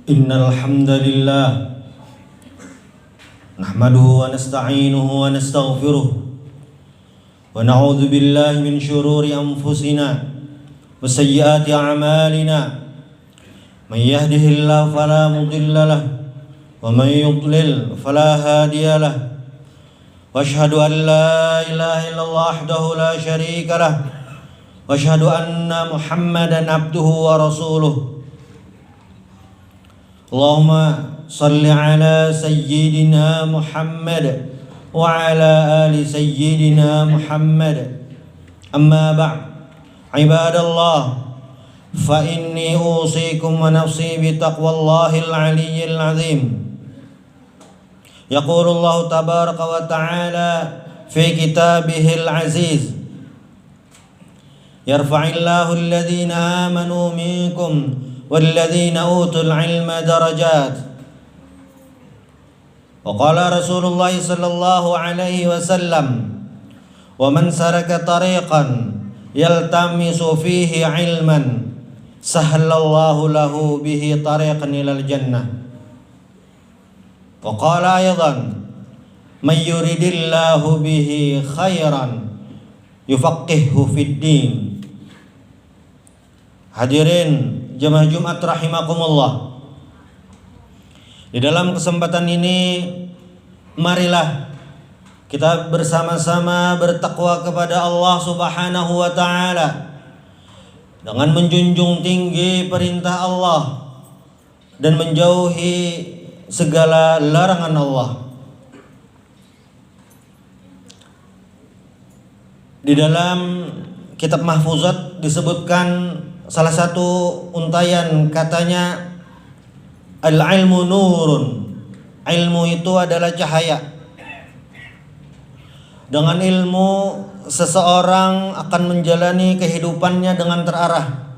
Innal hamdalillah nahmaduhu wa nasta'inuhu wa nastaghfiruh wa na'udzu billahi min shururi anfusina wa sayyiati a'malina may yahdihillahu fala mudilla lahu wa may yudlil fala hadiya lahu wa asyhadu an la ilaha illallah wahdahu la syarika lahu wa asyhadu anna Muhammadan abduhu wa rasuluh. Allahumma salli ala sayyidina Muhammad wa ala ali sayyidina Muhammad. Amma ba'd, ibadallah, fa inni usikum wa nafsi bi taqwallahil aliyyil azim. Yaqulu Allah tabaraka wa ta'ala fi kitabihil aziz, yarfa'illahu alladhina amanu minkum والذين أوتوا العلم درجات. وقال رسول الله صلى الله عليه وسلم ومن سلك طريقا يلتمس فيه علما سهل الله له به طريقا إلى الجنة. وقال أيضا من يريد الله به خيرا يفقهه في الدين. Hadirin jemaah Jumat rahimakumullah. Di dalam kesempatan ini marilah kita bersama-sama bertakwa kepada Allah Subhanahu wa taala dengan menjunjung tinggi perintah Allah dan menjauhi segala larangan Allah. Di dalam kitab Mahfuzat disebutkan salah satu untayan katanya, al-ilmu nurun. Ilmu itu adalah cahaya. Dengan ilmu seseorang akan menjalani kehidupannya dengan terarah.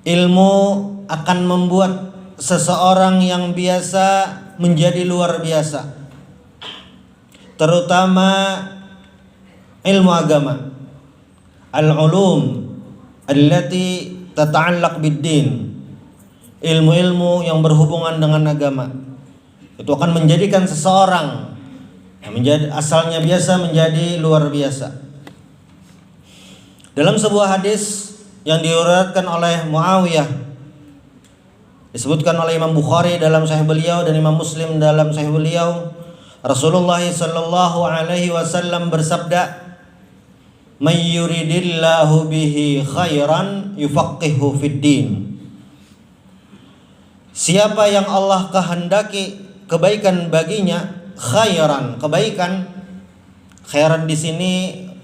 Ilmu akan membuat seseorang yang biasa menjadi luar biasa. Terutama ilmu agama. Al-ulum allati tata'allaq bid-din. Ilmu-ilmu yang berhubungan dengan agama itu akan menjadikan seseorang yang menjadi asalnya biasa menjadi luar biasa. Dalam sebuah hadis yang diriwayatkan oleh Muawiyah, disebutkan oleh Imam Bukhari dalam Sahih beliau dan Imam Muslim dalam Sahih beliau, Rasulullah sallallahu alaihi wasallam bersabda, "May yuridillahu bihi khairan yufaqihu fid din." Siapa yang Allah kehendaki kebaikan baginya, khairan, kebaikan. Khairan di sini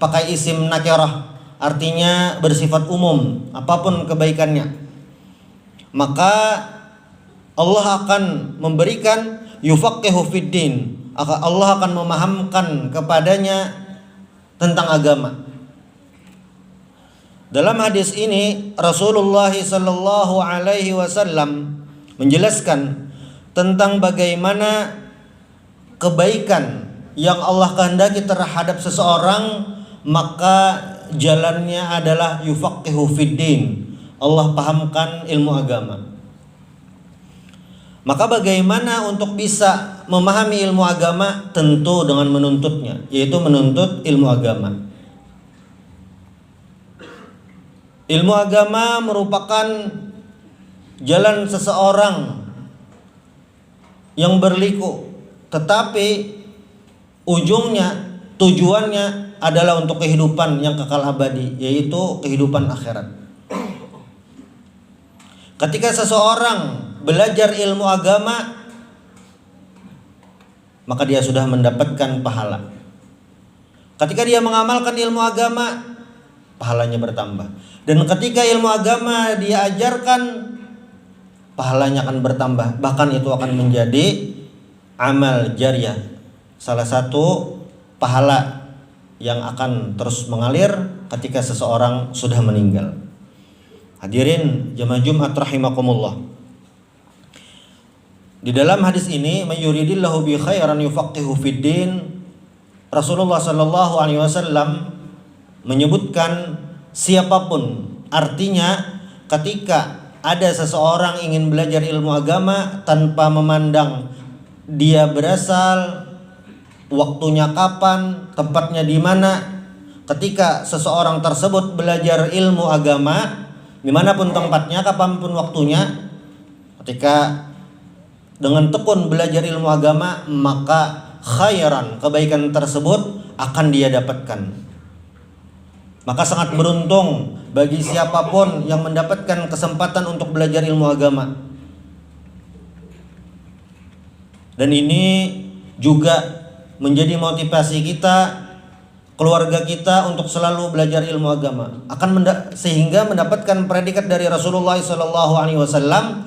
pakai isim nakirah, artinya bersifat umum, apapun kebaikannya. Maka Allah akan memberikan yufaqihu fid din. Allah akan memahamkan kepadanya tentang agama. Dalam hadis ini Rasulullah sallallahu alaihi wasallam menjelaskan tentang bagaimana kebaikan yang Allah kehendaki terhadap seseorang, maka jalannya adalah yufaqihu fid din. Allah pahamkan ilmu agama. Maka bagaimana untuk bisa memahami ilmu agama? Tentu dengan menuntutnya, yaitu menuntut ilmu agama. Ilmu agama merupakan jalan seseorang yang berliku, tetapi ujungnya, tujuannya adalah untuk kehidupan yang kekal abadi, yaitu kehidupan akhirat. Ketika seseorang belajar ilmu agama, maka dia sudah mendapatkan pahala. Ketika dia mengamalkan ilmu agama, pahalanya bertambah. Dan ketika ilmu agama dia ajarkan, pahalanya akan bertambah. Bahkan itu akan menjadi amal jariyah, salah satu pahala yang akan terus mengalir ketika seseorang sudah meninggal. Hadirin jemaah Jumat rahimakumullah. Di dalam hadis ini, may yuridillahu bi khairan yufaqihu fid din, Rasulullah sallallahu alaihi wasallam menyebutkan siapapun, artinya ketika ada seseorang ingin belajar ilmu agama tanpa memandang dia berasal, waktunya kapan, tempatnya di mana. Ketika seseorang tersebut belajar ilmu agama, dimanapun tempatnya, kapanpun waktunya, ketika dengan tekun belajar ilmu agama, maka khairan, kebaikan tersebut akan dia dapatkan. Maka sangat beruntung bagi siapapun yang mendapatkan kesempatan untuk belajar ilmu agama. Dan ini juga menjadi motivasi kita, keluarga kita untuk selalu belajar ilmu agama, sehingga mendapatkan predikat dari Rasulullah SAW,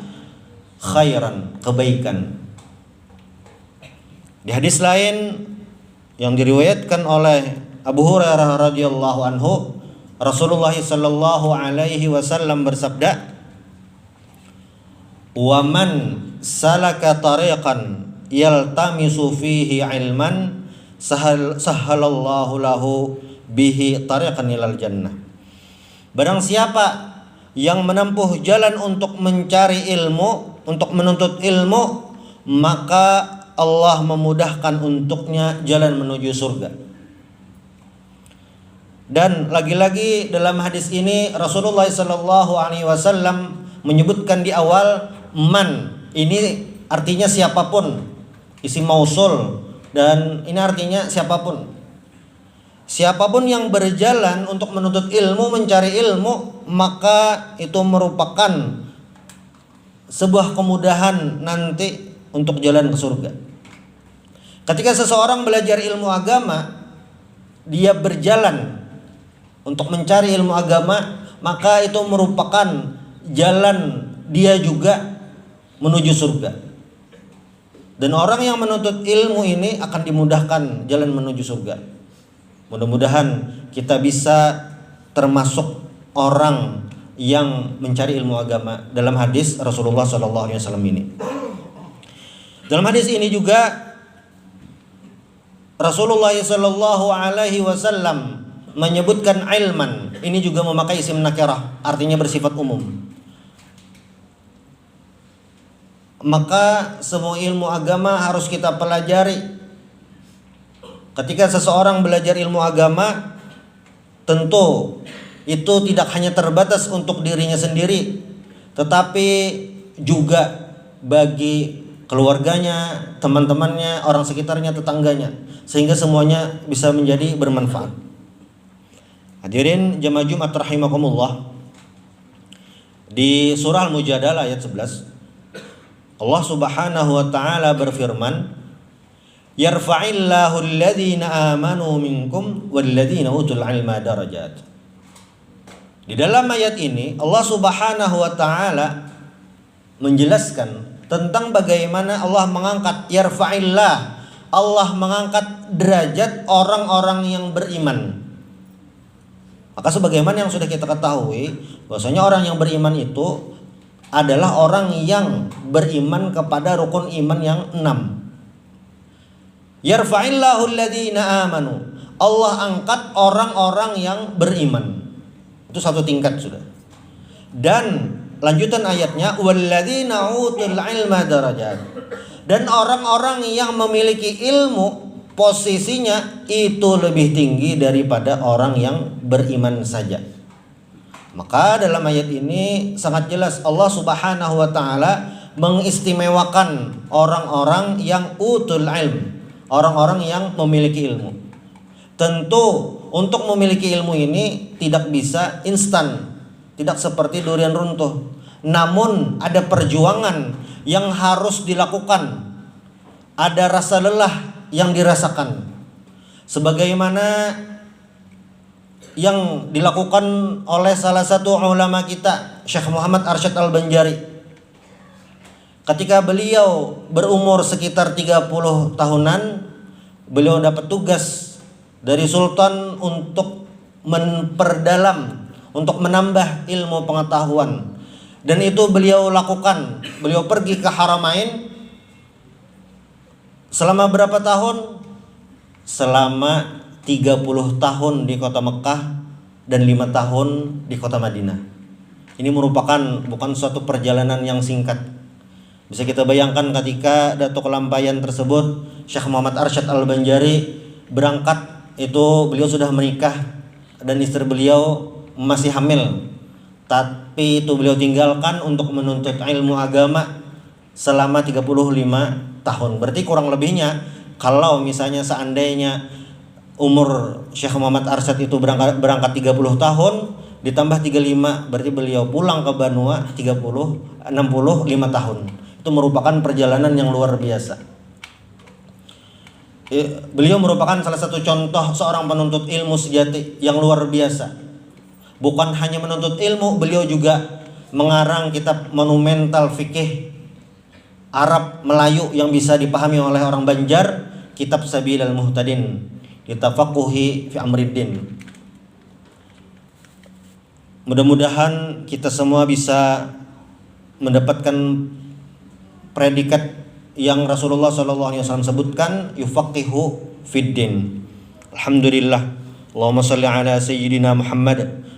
khairan, kebaikan. Di hadis lain yang diriwayatkan oleh Abu Hurairah radhiyallahu anhu, Rasulullah sallallahu alaihi wasallam bersabda, "Wa man salaka tariqan yaltamisu fihi ilman sahhalallahu lahu bihi tariqan ilal jannah." Barang siapa yang menempuh jalan untuk mencari ilmu, untuk menuntut ilmu, maka Allah memudahkan untuknya jalan menuju surga. Dan lagi-lagi dalam hadis ini Rasulullah sallallahu alaihi wasallam menyebutkan di awal man. Ini artinya siapapun, isim mausul, dan ini artinya siapapun. Siapapun yang berjalan untuk menuntut ilmu, mencari ilmu, maka itu merupakan sebuah kemudahan nanti untuk jalan ke surga. Ketika seseorang belajar ilmu agama, dia berjalan untuk mencari ilmu agama, maka itu merupakan jalan dia juga menuju surga. Dan orang yang menuntut ilmu ini akan dimudahkan jalan menuju surga. Mudah-mudahan kita bisa termasuk orang yang mencari ilmu agama dalam hadis Rasulullah SAW ini. Dalam hadis ini juga Rasulullah SAW menyebutkan ilman. Ini juga memakai isim nakirah, artinya bersifat umum. Maka semua ilmu agama harus kita pelajari. Ketika seseorang belajar ilmu agama, tentu itu tidak hanya terbatas untuk dirinya sendiri, tetapi juga bagi keluarganya, teman-temannya, orang sekitarnya, tetangganya, sehingga semuanya bisa menjadi bermanfaat. Hadirin jamaah Jumat rahimakumullah, di surah Al-Mujadalah ayat 11 Allah Subhanahu wa taala berfirman, "Yarfa'illahu alladhina amanu minkum walladhina utul ilma darajat." Di dalam ayat ini Allah Subhanahu wa taala menjelaskan tentang bagaimana Allah mengangkat, yarfa'illah, Allah mengangkat derajat orang-orang yang beriman. Maka sebagaimana yang sudah kita ketahui, bahwasanya orang yang beriman itu adalah orang yang beriman kepada rukun iman yang 6. Yarfa'illahu alladhina amanu, Allah angkat orang-orang yang beriman. Itu satu tingkat sudah. Dan lanjutan ayatnya, walladzina utul ilma darajat, dan orang-orang yang memiliki ilmu posisinya itu lebih tinggi daripada orang yang beriman saja. Maka dalam ayat ini sangat jelas Allah Subhanahu wa taala mengistimewakan orang-orang yang utul ilm, orang-orang yang memiliki ilmu. Tentu untuk memiliki ilmu ini tidak bisa instan, tidak seperti durian runtuh. Namun ada perjuangan yang harus dilakukan, ada rasa lelah yang dirasakan, sebagaimana yang dilakukan oleh salah satu ulama kita, Syekh Muhammad Arsyad Al-Banjari. Ketika beliau berumur sekitar 30 tahunan, beliau dapat tugas dari sultan untuk memperdalam, untuk menambah ilmu pengetahuan. Dan itu beliau lakukan. Beliau pergi ke Haramain selama berapa tahun? Selama 30 tahun di kota Mekah dan 5 tahun di kota Madinah. Ini merupakan bukan suatu perjalanan yang singkat. Bisa kita bayangkan ketika Datuk Lampayan tersebut, Syekh Muhammad Arsyad Al-Banjari berangkat, itu beliau sudah menikah dan istri beliau masih hamil. Tapi itu beliau tinggalkan untuk menuntut ilmu agama selama 35 tahun. Berarti kurang lebihnya kalau misalnya seandainya umur Syekh Muhammad Arsyad itu berangkat 30 tahun ditambah 35, berarti beliau pulang ke Banua 65 tahun. Itu merupakan perjalanan yang luar biasa. Beliau merupakan salah satu contoh seorang penuntut ilmu sejati yang luar biasa. Bukan hanya menuntut ilmu, beliau juga mengarang kitab monumental fikih Arab Melayu yang bisa dipahami oleh orang Banjar, kitab Sabilal Muhtadin, Litafaqquhi fi Amriddin. Mudah-mudahan kita semua bisa mendapatkan predikat yang Rasulullah SAW sebutkan, yufaqihu fiddin. Alhamdulillah. Allahumma salli ala sayyidina Muhammad